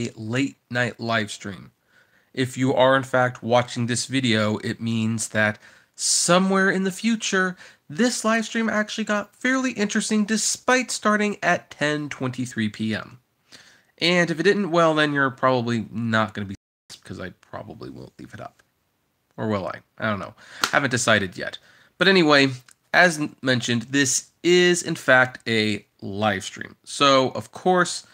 a late night live stream. If you are in fact watching this video, it means that somewhere in the future, this live stream actually got fairly interesting despite starting at 10:23 p.m. And if it didn't, well, then you're probably not going to be because I probably won't leave it up. Or will I? I don't know. Haven't decided yet. But anyway, as mentioned, this is in fact a live stream. So, of course,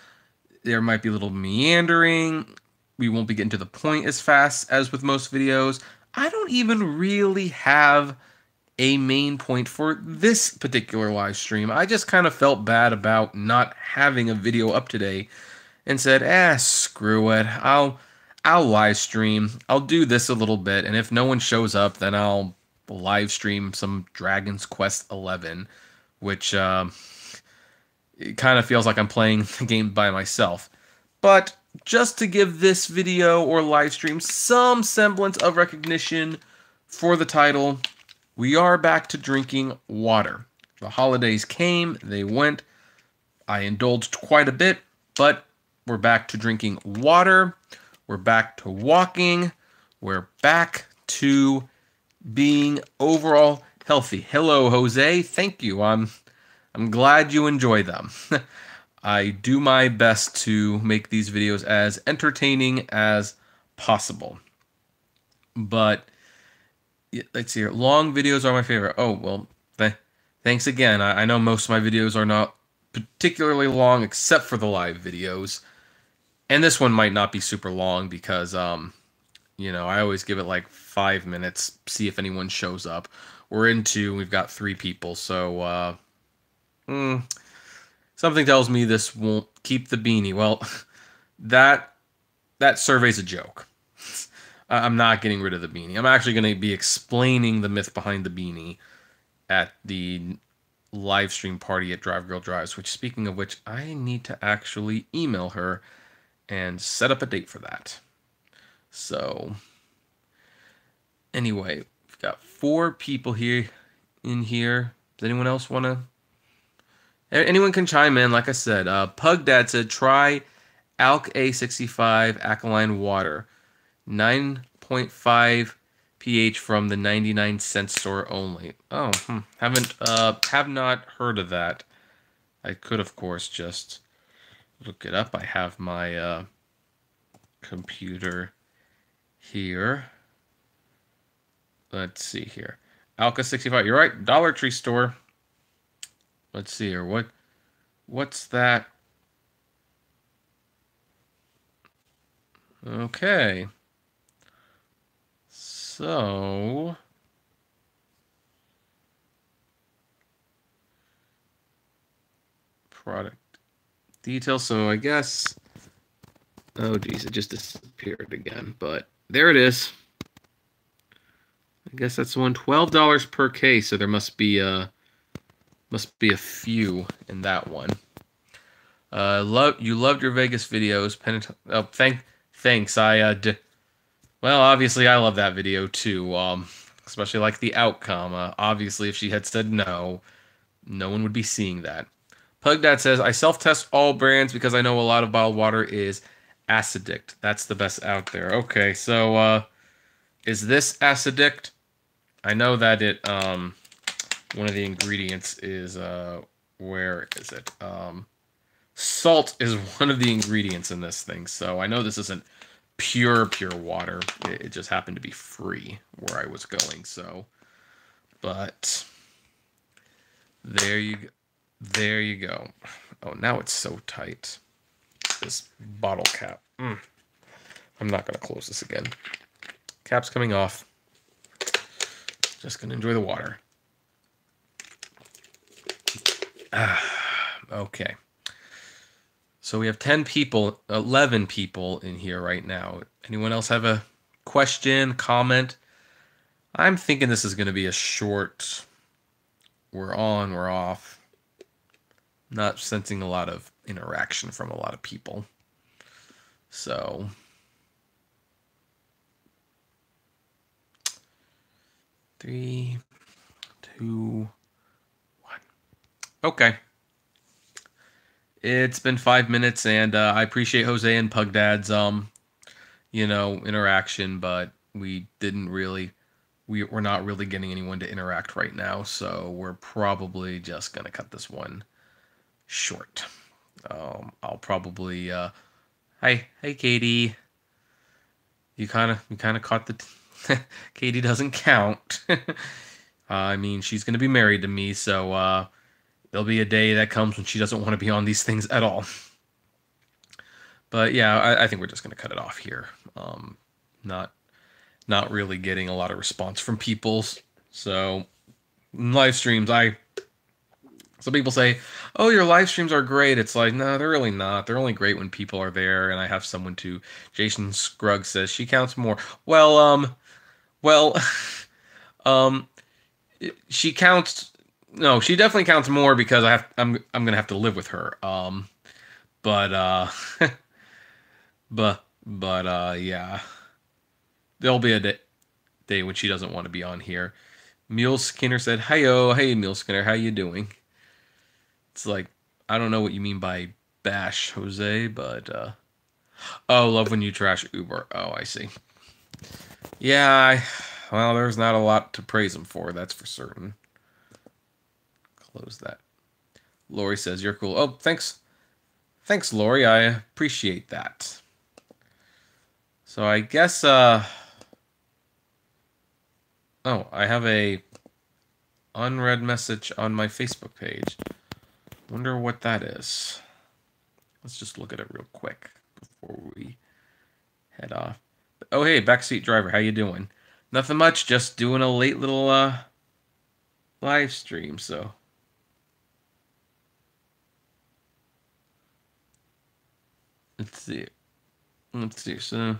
there might be a little meandering. We won't be getting to the point as fast as with most videos. I don't even really have a main point for this particular live stream. I just kind of felt bad about not having a video up today and said, screw it. I'll live stream. I'll do this a little bit, and if no one shows up, then I'll live stream some Dragon's Quest 11, which it kind of feels like I'm playing the game by myself. But just to give this video or live stream some semblance of recognition for the title, we are back to drinking water. The holidays came, they went. I indulged quite a bit, but we're back to drinking water. We're back to walking. We're back to being overall healthy. Hello, Jose. Thank you. I'm glad you enjoy them. I do my best to make these videos as entertaining as possible. But let's see here. Long videos are my favorite. Oh, well, thanks again. I know most of my videos are not particularly long except for the live videos. And this one might not be super long because, you know, I always give it like 5 minutes, see if anyone shows up. We've got 3 people, so, something tells me this won't keep the beanie. Well, that survey's a joke. I'm not getting rid of the beanie. I'm actually going to be explaining the myth behind the beanie at the live stream party at Drive Girl Drives, which, speaking of which, I need to actually email her and set up a date for that. So, anyway, we've got 4 people here in here. Does anyone else want to? Anyone can chime in. Like I said, Pug Dad said, try Alk A65 alkaline water, 9.5 pH from the 99-cent store only. Oh, have not heard of that. I could, of course, just look it up. I have my computer here. Let's see here. Alka 65. You're right. Dollar Tree store. Let's see here. What's that? Okay. So product details. So I guess, oh geez, it just disappeared again. But there it is. I guess that's one, $12 per case. So there must be a few in that one. You loved your Vegas videos. Oh, thanks. Well, obviously I love that video too. Especially like the outcome. Obviously, if she had said no, no one would be seeing that. Pug Dad says, I self-test all brands because I know a lot of bottled water is acidic. That's the best out there. Okay, so is this acidic? I know that it one of the ingredients is where is it? Salt is one of the ingredients in this thing. So I know this isn't pure water. It just happened to be free where I was going. So, but there you go. Oh, now it's so tight. This bottle cap. I'm not gonna close this again. Cap's coming off. Just gonna enjoy the water. Okay. So we have 10 people, 11 people in here right now. Anyone else have a question, comment? I'm thinking this is going to be a short, we're on, we're off. Not sensing a lot of interaction from a lot of people. So, 3, 2, 1. Okay. It's been 5 minutes, and I appreciate Jose and Pug Dad's interaction, but we're not really getting anyone to interact right now, so we're probably just gonna cut this one short. I'll probably hi Katie. You kind of caught the Katie doesn't count. I mean, she's gonna be married to me, so there'll be a day that comes when she doesn't want to be on these things at all. But yeah, I think we're just gonna cut it off here. Not not really getting a lot of response from people. So live streams, some people say, "Oh, your live streams are great." It's like, no, they're really not. They're only great when people are there, and I have someone to. Jason Scruggs says she counts more. Well, um, she counts. No, she definitely counts more because I'm gonna have to live with her. But yeah, there'll be a day when she doesn't want to be on here. Mule Skinner said, "Hiyo, hey Mule Skinner, how you doing?" It's like, I don't know what you mean by bash, Jose, but oh, love when you trash Uber. Oh, I see. Yeah, well, there's not a lot to praise him for, that's for certain. Close that. Lori says you're cool. Oh, thanks, Lori. I appreciate that. So I guess oh, I have a unread message on my Facebook page. Wonder what that is. Let's just look at it real quick before we head off. Oh, hey, backseat driver, how you doing? Nothing much, just doing a late little live stream, so. Let's see. So.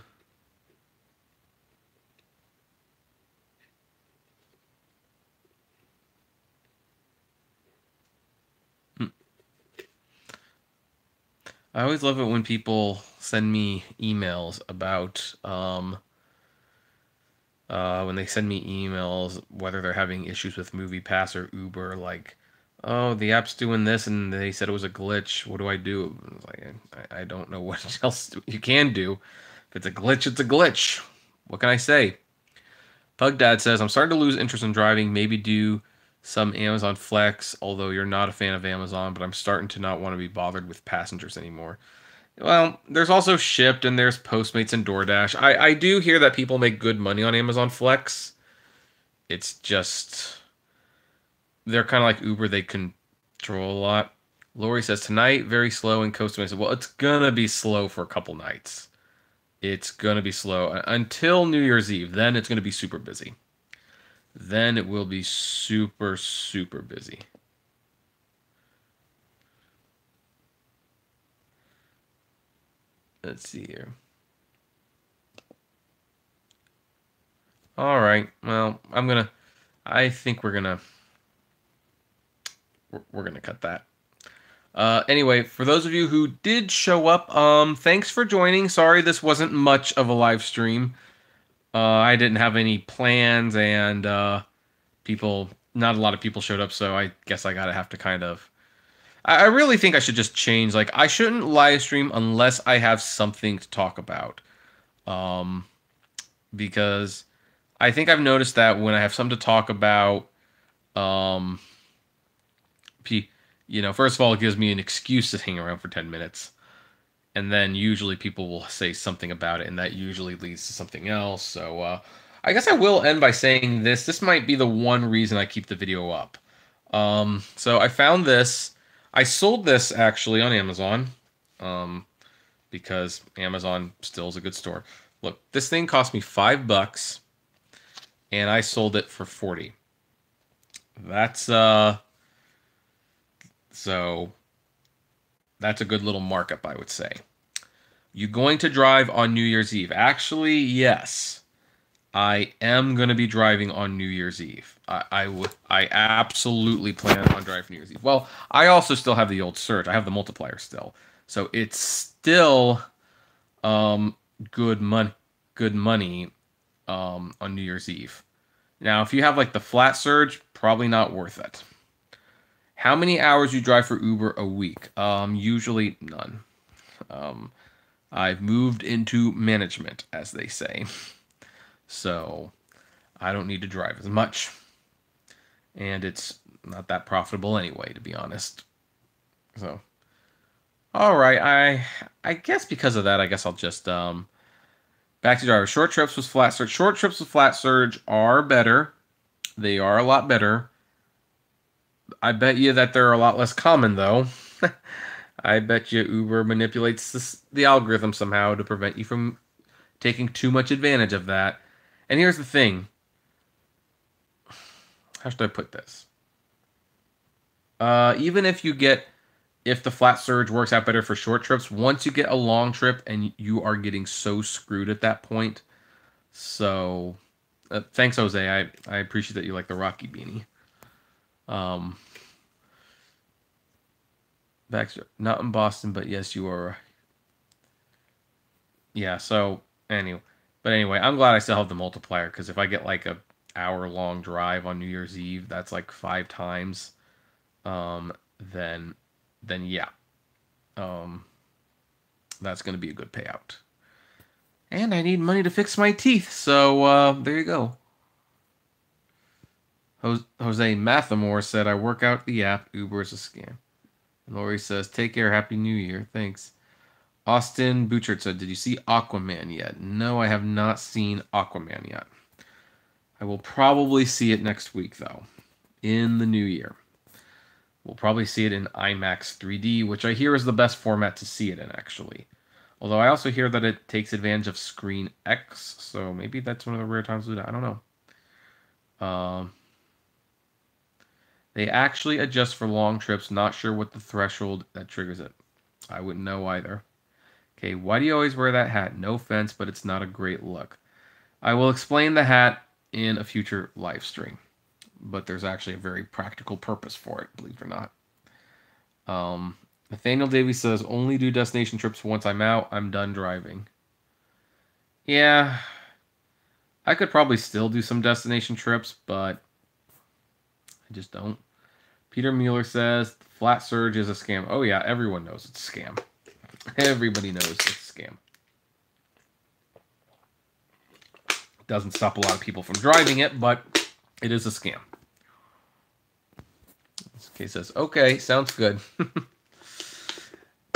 I always love it when people send me emails about when they send me emails, whether they're having issues with MoviePass or Uber, like, oh, the app's doing this and they said it was a glitch. What do I do? It's like, I don't know what else you can do. If it's a glitch, it's a glitch. What can I say? Pug Dad says, I'm starting to lose interest in driving, maybe do some Amazon Flex, although you're not a fan of Amazon, but I'm starting to not want to be bothered with passengers anymore. Well, there's also Shipt and there's Postmates and DoorDash. I do hear that people make good money on Amazon Flex. It's just they're kind of like Uber, they control a lot. Lori says tonight very slow in Costa Mesa. Well, it's gonna be slow for a couple nights. It's gonna be slow until New Year's Eve. Then it's gonna be super busy. Then it will be super, super busy. Let's see here. All right. Well, I think we're gonna cut that. Anyway, for those of you who did show up, thanks for joining. Sorry this wasn't much of a live stream. I didn't have any plans, and not a lot of people showed up, so I guess I gotta have to kind of. I really think I should just change. Like, I shouldn't live stream unless I have something to talk about. Um, because I think I've noticed that when I have something to talk about, um, first of all, it gives me an excuse to hang around for 10 minutes. And then usually people will say something about it, and that usually leads to something else. So I guess I will end by saying this. This might be the one reason I keep the video up. So I found this. I sold this actually on Amazon because Amazon still is a good store. Look, this thing cost me $5 and I sold it for 40. That's so that's a good little markup, I would say. You going to drive on New Year's Eve? Actually, yes. I am going to be driving on New Year's Eve. I absolutely plan on driving New Year's Eve. Well, I also still have the old Surge. I have the multiplier still. So it's still good money on New Year's Eve. Now, if you have like the flat Surge, probably not worth it. How many hours you drive for Uber a week? Usually none. Um, I've moved into management, as they say. So I don't need to drive as much. And it's not that profitable anyway, to be honest. So, all right. I guess because of that, I guess I'll just back to driver. Short trips with flat surge. Short trips with flat surge are better. They are a lot better. I bet you that they're a lot less common though. I bet you Uber manipulates the algorithm somehow to prevent you from taking too much advantage of that. And here's the thing. How should I put this? Even if the flat surge works out better for short trips, once you get a long trip and you are getting so screwed at that point. So, thanks, Jose. I appreciate that you like the Rocky beanie. Baxter, not in Boston, but yes, you are. Yeah. So anyway, I'm glad I still have the multiplier because if I get like a hour-long drive on New Year's Eve, that's like 5 times. Um, then yeah, um, that's going to be a good payout. And I need money to fix my teeth, so there you go. Jose Mathamore said, I work out the app. Uber is a scam. And Lori says, take care. Happy New Year. Thanks. Austin Bouchard said, did you see Aquaman yet? No, I have not seen Aquaman yet. I will probably see it next week, though, in the new year. We'll probably see it in IMAX 3D, which I hear is the best format to see it in, actually. Although I also hear that it takes advantage of Screen X, so maybe that's one of the rare times to do that. I don't know. They actually adjust for long trips. Not sure what the threshold that triggers it. I wouldn't know either. Okay, why do you always wear that hat? No offense, but it's not a great look. I will explain the hat in a future live stream, but there's actually a very practical purpose for it, believe it or not. Nathaniel Davies says, only do destination trips once I'm out. I'm done driving. Yeah, I could probably still do some destination trips, but I just don't. Peter Mueller says, flat surge is a scam. Oh yeah, everyone knows it's a scam. Everybody knows it's a scam. Doesn't stop a lot of people from driving it, but it is a scam. This case says, okay, sounds good.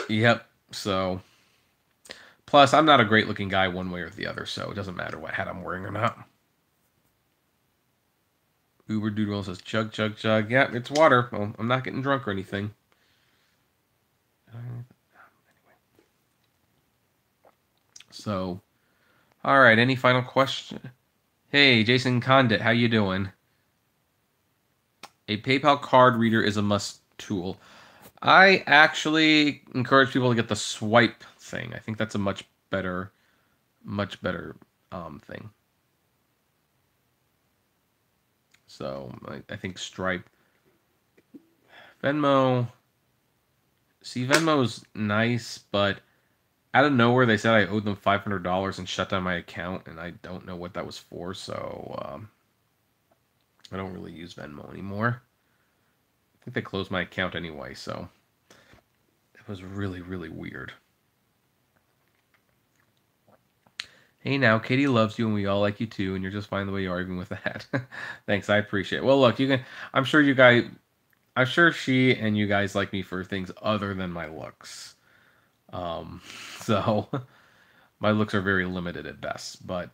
Yep, so. Plus, I'm not a great looking guy one way or the other, so it doesn't matter what hat I'm wearing or not. Uber Doodle says, chug, chug, chug. Yeah, it's water. Well, I'm not getting drunk or anything. Anyway. So, all right, any final question? Hey, Jason Condit, how you doing? A PayPal card reader is a must tool. I actually encourage people to get the swipe thing. I think that's a much better thing. So I think Stripe, Venmo. See, Venmo's nice, but out of nowhere they said I owed them $500 and shut down my account, and I don't know what that was for. So I don't really use Venmo anymore. I think they closed my account anyway, so it was really, really weird. Hey now, Katie loves you and we all like you too, and you're just fine the way you are even with that. Thanks, I appreciate it. Well, look, I'm sure she and you guys like me for things other than my looks. So my looks are very limited at best, but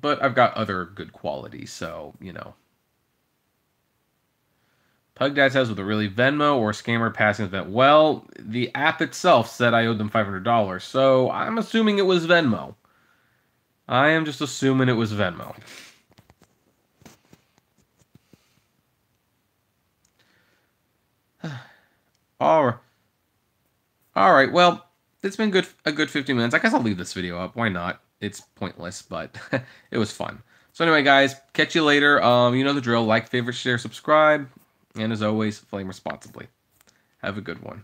I've got other good qualities, so, you know. Pug Dad says, with a really Venmo or scammer passing event? Well, the app itself said I owed them $500, so I'm assuming it was Venmo. I am just assuming it was Venmo. All right. Well, it's been a good 50 minutes. I guess I'll leave this video up. Why not? It's pointless, but it was fun. So anyway, guys, catch you later. You know the drill. Like, favorite, share, subscribe. And as always, flame responsibly. Have a good one.